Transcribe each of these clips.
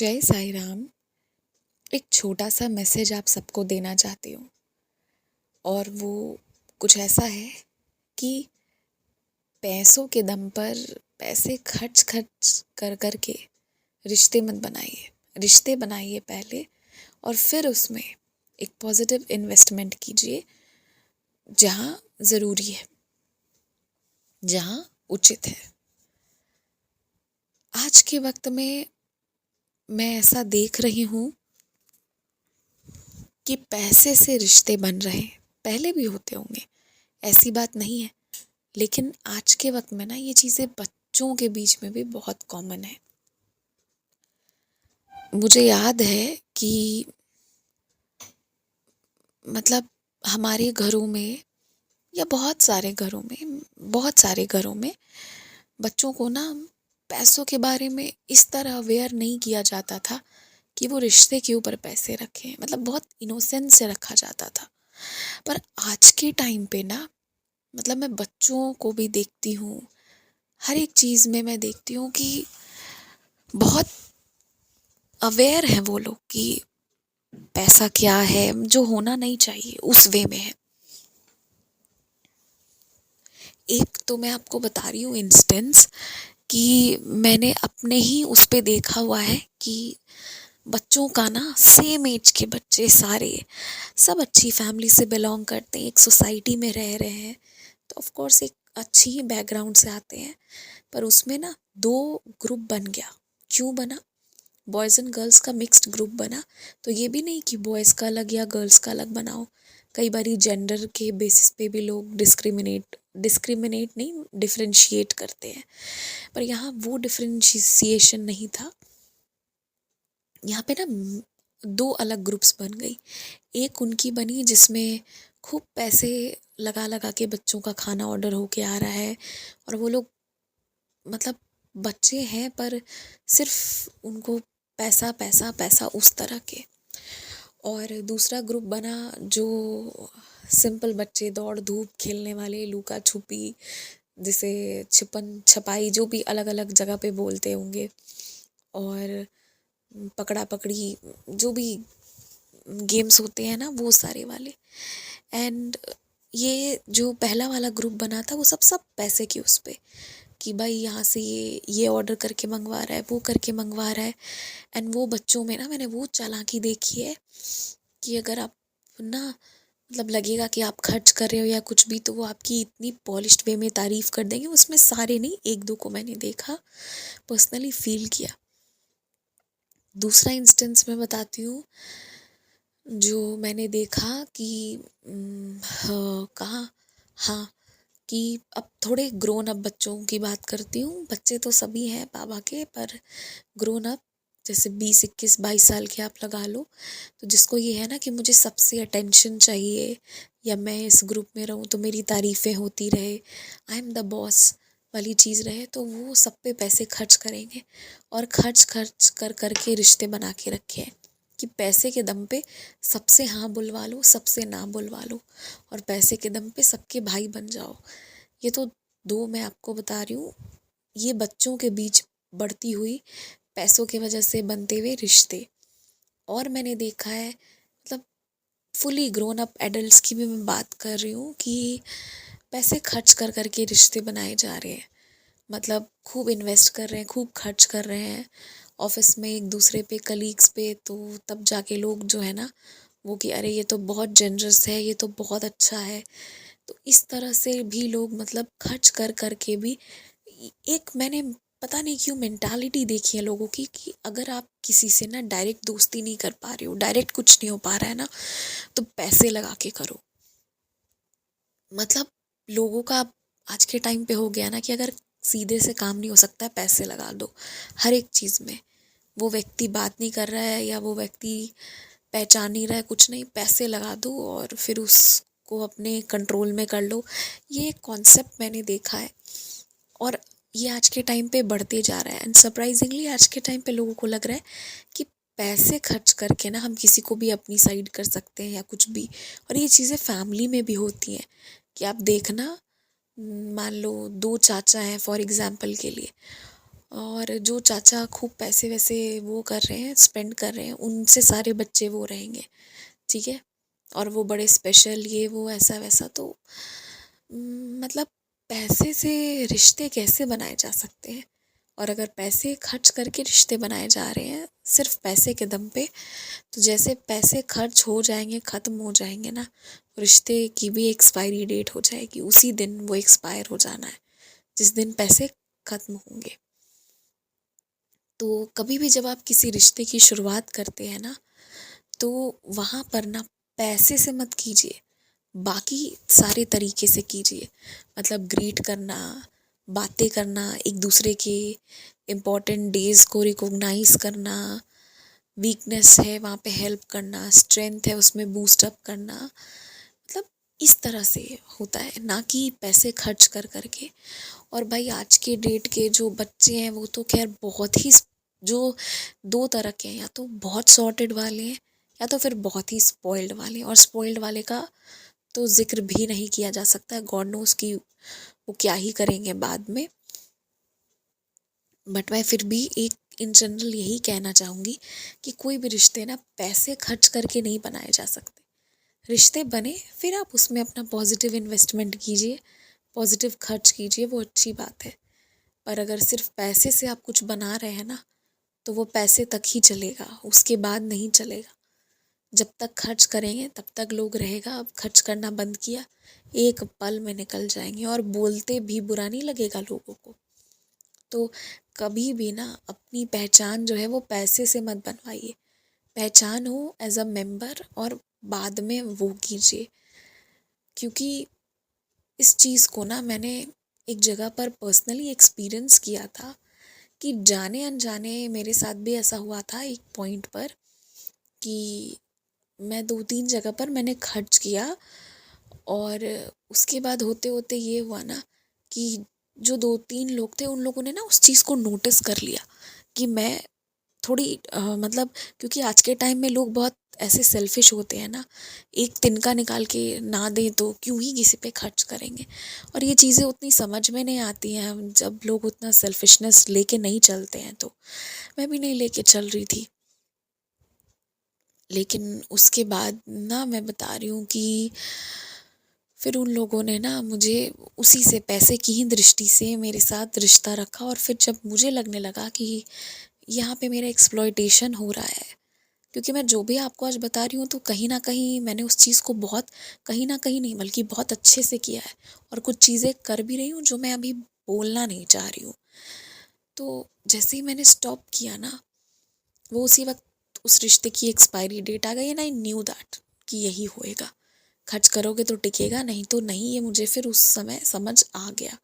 जय साई राम। एक छोटा सा मैसेज आप सबको देना चाहती हूँ और वो कुछ ऐसा है कि पैसों के दम पर पैसे खर्च खर्च कर कर के रिश्ते मत बनाइए। रिश्ते बनाइए पहले और फिर उसमें एक पॉजिटिव इन्वेस्टमेंट कीजिए जहाँ ज़रूरी है, जहाँ उचित है। आज के वक्त में मैं ऐसा देख रही हूँ कि पैसे से रिश्ते बन रहे हैं। पहले भी होते होंगे, ऐसी बात नहीं है, लेकिन आज के वक्त में ना ये चीज़ें बच्चों के बीच में भी बहुत कॉमन है। मुझे याद है कि मतलब हमारे घरों में या बहुत सारे घरों में बच्चों को ना पैसों के बारे में इस तरह अवेयर नहीं किया जाता था कि वो रिश्ते के ऊपर पैसे रखें। मतलब बहुत इनोसेंस से रखा जाता था। पर आज के टाइम पे ना मतलब मैं बच्चों को भी देखती हूँ, हर एक चीज़ में मैं देखती हूँ कि बहुत अवेयर हैं वो लोग कि पैसा क्या है, जो होना नहीं चाहिए उस वे में है। एक तो मैं आपको बता रही हूँ इंस्टेंस कि मैंने अपने ही उस पे देखा हुआ है कि बच्चों का ना सेम एज के बच्चे सारे सब अच्छी फैमिली से बिलोंग करते हैं, एक सोसाइटी में रह रहे हैं, तो ऑफ कोर्स एक अच्छी ही बैकग्राउंड से आते हैं। पर उसमें ना दो ग्रुप बन गया। क्यों बना? बॉयज़ एंड गर्ल्स का मिक्स्ड ग्रुप बना। तो ये भी नहीं कि बॉयज़ का अलग या गर्ल्स का अलग बनाओ। कई बारी जेंडर के बेसिस पे भी लोग डिस्क्रिमिनेट नहीं, डिफरेंशिएट करते हैं। पर यहाँ वो डिफरेंशिएशन नहीं था। यहाँ पे ना दो अलग ग्रुप्स बन गई। एक उनकी बनी जिसमें खूब पैसे लगा लगा के बच्चों का खाना ऑर्डर होके आ रहा है और वो लोग मतलब बच्चे हैं पर सिर्फ उनको पैसा पैसा पैसा उस तरह के। और दूसरा ग्रुप बना जो सिंपल बच्चे, दौड़ धूप खेलने वाले, लुका छुपी, जिसे छिपन छपाई जो भी अलग अलग जगह पे बोलते होंगे, और पकड़ा पकड़ी जो भी गेम्स होते हैं ना, वो सारे वाले। एंड ये जो पहला वाला ग्रुप बना था वो सब सब पैसे के उस पे कि भाई यहाँ से ये ऑर्डर करके मंगवा रहा है, वो करके मंगवा रहा है। एंड वो बच्चों में ना मैंने वो चालाकी देखी है कि अगर आप ना मतलब लगेगा कि आप खर्च कर रहे हो या कुछ भी, तो वो आपकी इतनी पॉलिश्ड वे में तारीफ कर देंगे। उसमें सारे नहीं, एक दो को मैंने देखा, पर्सनली फील किया। दूसरा इंस्टेंस मैं बताती हूँ जो मैंने देखा कि हाँ, कहाँ, हाँ, कि अब थोड़े ग्रोन अप बच्चों की बात करती हूँ। बच्चे तो सभी हैं बाबा के, पर ग्रोन अप जैसे 20, 21, 22 साल के आप लगा लो, तो जिसको ये है ना कि मुझे सबसे अटेंशन चाहिए या मैं इस ग्रुप में रहूँ तो मेरी तारीफ़ें होती रहे, आई एम द बॉस वाली चीज़ रहे, तो वो सब पे पैसे खर्च करेंगे और खर्च खर्च कर कर के रिश्ते बना के रखे हैं कि पैसे के दम पे सबसे हाँ बुलवा लो, सबसे ना बुलवा लो, और पैसे के दम पे सबके भाई बन जाओ। ये तो दो मैं आपको बता रही हूँ, ये बच्चों के बीच बढ़ती हुई पैसों की वजह से बनते हुए रिश्ते। और मैंने देखा है मतलब फुली ग्रोन अप एडल्ट्स की भी मैं बात कर रही हूँ कि पैसे खर्च कर कर के रिश्ते बनाए जा रहे हैं। मतलब खूब इन्वेस्ट कर रहे हैं, खूब खर्च कर रहे हैं ऑफिस में एक दूसरे पे, कलीग्स पे, तो तब जाके लोग जो है ना वो कि अरे ये तो बहुत जेनरस है, ये तो बहुत अच्छा है। तो इस तरह से भी लोग मतलब खर्च कर कर के भी एक मैंने पता नहीं क्यों मेंटालिटी देखी है लोगों की कि अगर आप किसी से ना डायरेक्ट दोस्ती नहीं कर पा रहे हो, डायरेक्ट कुछ नहीं हो पा रहा है ना, तो पैसे लगा के करो। मतलब लोगों का आज के टाइम पे हो गया ना कि अगर सीधे से काम नहीं हो सकता है, पैसे लगा दो हर एक चीज़ में। वो व्यक्ति बात नहीं कर रहा है या वो व्यक्ति पहचान नहीं रहा है, कुछ नहीं, पैसे लगा दो और फिर उसको अपने कंट्रोल में कर लो। ये कॉन्सेप्ट मैंने देखा है और ये आज के टाइम पे बढ़ते जा रहा है। एंड सरप्राइजिंगली आज के टाइम पे लोगों को लग रहा है कि पैसे खर्च करके ना हम किसी को भी अपनी साइड कर सकते हैं या कुछ भी। और ये चीज़ें फैमिली में भी होती हैं कि आप देखना, मान लो दो चाचा हैं फॉर एग्जाम्पल के लिए, और जो चाचा खूब पैसे वैसे वो कर रहे हैं, स्पेंड कर रहे हैं, उनसे सारे बच्चे वो रहेंगे, ठीक है। और वो बड़े स्पेशल, ये वो ऐसा वैसा। तो मतलब पैसे से रिश्ते कैसे बनाए जा सकते हैं? और अगर पैसे खर्च करके रिश्ते बनाए जा रहे हैं सिर्फ पैसे के दम पे, तो जैसे पैसे खर्च हो जाएंगे, ख़त्म हो जाएंगे ना, रिश्ते की भी एक्सपायरी डेट हो जाएगी, उसी दिन वो एक्सपायर हो जाना है जिस दिन पैसे ख़त्म होंगे। तो कभी भी जब आप किसी रिश्ते की शुरुआत करते हैं ना, तो वहाँ पर ना पैसे से मत कीजिए, बाकी सारे तरीके से कीजिए। मतलब ग्रीट करना, बातें करना, एक दूसरे के इम्पोर्टेंट डेज़ को रिकॉग्नाइज करना, वीकनेस है वहाँ पे हेल्प करना, स्ट्रेंथ है उसमें बूस्ट अप करना, मतलब इस तरह से होता है, ना कि पैसे खर्च कर करके। और भाई आज के डेट के जो बच्चे हैं वो तो खैर बहुत ही जो दो तरह के हैं, या तो बहुत सॉर्टेड वाले हैं या तो फिर बहुत ही स्पॉइल्ड वाले हैं। और स्पॉइल्ड वाले का तो जिक्र भी नहीं किया जा सकता है, गॉड नोस की वो क्या ही करेंगे बाद में। बट मैं फिर भी एक इन जनरल यही कहना चाहूँगी कि कोई भी रिश्ते ना पैसे खर्च करके नहीं बनाए जा सकते। रिश्ते बने फिर आप उसमें अपना पॉजिटिव इन्वेस्टमेंट कीजिए, पॉजिटिव खर्च कीजिए, वो अच्छी बात है। पर अगर सिर्फ पैसे से आप कुछ बना रहे हैं ना, तो वो पैसे तक ही चलेगा, उसके बाद नहीं चलेगा। जब तक खर्च करेंगे तब तक लोग रहेगा, अब खर्च करना बंद किया, एक पल में निकल जाएंगे और बोलते भी बुरा नहीं लगेगा लोगों को। तो कभी भी ना अपनी पहचान जो है वो पैसे से मत बनवाइए। पहचान हो एज अ मेंबर और बाद में वो कीजिए। क्योंकि इस चीज़ को ना मैंने एक जगह पर पर्सनली एक्सपीरियंस किया था कि जाने अनजाने मेरे साथ भी ऐसा हुआ था एक पॉइंट पर कि मैं 2-3 जगह पर मैंने खर्च किया। और उसके बाद होते होते ये हुआ ना कि जो 2-3 लोग थे उन लोगों ने ना उस चीज़ को नोटिस कर लिया कि मैं थोड़ी मतलब, क्योंकि आज के टाइम में लोग बहुत ऐसे सेल्फिश होते हैं ना, एक तिनका निकाल के ना दें तो क्यों ही किसी पे खर्च करेंगे। और ये चीज़ें उतनी समझ में नहीं आती हैं जब लोग उतना सेल्फिशनेस लेके नहीं चलते हैं। तो मैं भी नहीं लेके चल रही थी। लेकिन उसके बाद ना मैं बता रही हूँ कि फिर उन लोगों ने ना मुझे उसी से पैसे की ही दृष्टि से मेरे साथ रिश्ता रखा। और फिर जब मुझे लगने लगा कि यहाँ पे मेरा एक्सप्लॉयटेशन हो रहा है, क्योंकि मैं जो भी आपको आज बता रही हूँ तो कहीं ना कहीं मैंने उस चीज़ को बहुत, कहीं ना कहीं नहीं बल्कि बहुत अच्छे से किया है, और कुछ चीज़ें कर भी रही हूँ जो मैं अभी बोलना नहीं चाह रही हूँ। तो जैसे ही मैंने स्टॉप किया ना, वो उसी वक्त उस रिश्ते की एक्सपायरी डेट आ गई एंड आई न्यू दैट कि यही होएगा, खर्च करोगे तो टिकेगा, नहीं तो नहीं, ये मुझे फिर उस समय समझ आ गया।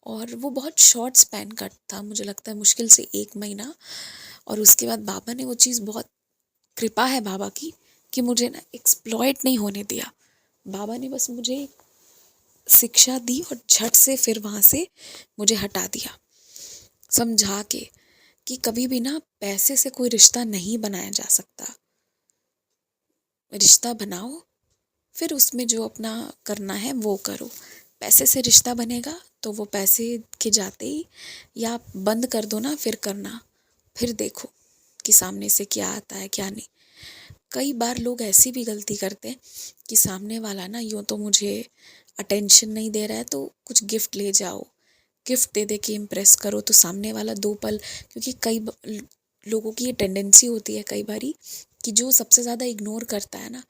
और वो बहुत शॉर्ट स्पैन का था, मुझे लगता है मुश्किल से 1 महीना। और उसके बाद बाबा ने वो चीज़, बहुत कृपा है बाबा की कि मुझे ना एक्सप्लॉइट नहीं होने दिया। बाबा ने बस मुझे एक शिक्षा दी और झट से फिर वहाँ से मुझे हटा दिया, समझा के कि कभी भी ना पैसे से कोई रिश्ता नहीं बनाया जा सकता। रिश्ता बनाओ, फिर उसमें जो अपना करना है वो करो। पैसे से रिश्ता बनेगा तो वो पैसे के जाते ही या आप बंद कर दो ना, फिर करना, फिर देखो कि सामने से क्या आता है क्या नहीं। कई बार लोग ऐसी भी गलती करते हैं कि सामने वाला ना यूँ तो मुझे अटेंशन नहीं दे रहा है तो कुछ गिफ्ट ले जाओ, गिफ्ट दे दे के इम्प्रेस करो, तो सामने वाला 2 पल, क्योंकि लोगों की ये टेंडेंसी होती है कई बारी कि जो सबसे ज़्यादा इग्नोर करता है ना,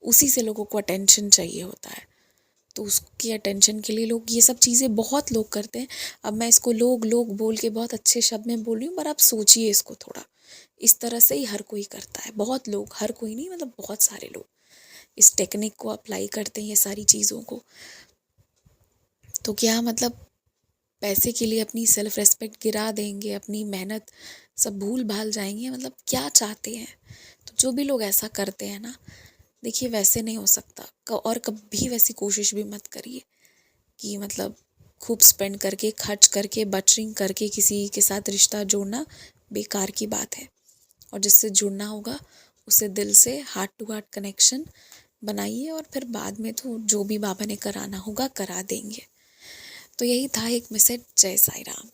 उसी से लोगों को अटेंशन चाहिए होता है। तो उसकी अटेंशन के लिए लोग ये सब चीज़ें बहुत लोग करते हैं। अब मैं इसको लोग लोग बोल के बहुत अच्छे शब्द में बोल रही हूँ, पर आप सोचिए इसको थोड़ा, इस तरह से ही हर कोई करता है, बहुत लोग, हर कोई नहीं मतलब बहुत सारे लोग इस टेक्निक को अप्लाई करते हैं, ये सारी चीज़ों को। तो क्या मतलब पैसे के लिए अपनी सेल्फ रेस्पेक्ट गिरा देंगे, अपनी मेहनत सब भूल भाल जाएंगे, मतलब क्या चाहते हैं? तो जो भी लोग ऐसा करते हैं ना, देखिए वैसे नहीं हो सकता। और कभी वैसी कोशिश भी मत करिए कि मतलब खूब स्पेंड करके, खर्च करके, बटरिंग करके किसी के साथ रिश्ता जोड़ना बेकार की बात है। और जिससे जुड़ना होगा उसे दिल से हार्ट टू हार्ट कनेक्शन बनाइए, और फिर बाद में तो जो भी बाबा ने कराना होगा करा देंगे। तो यही था एक मैसेज। जय साई राम।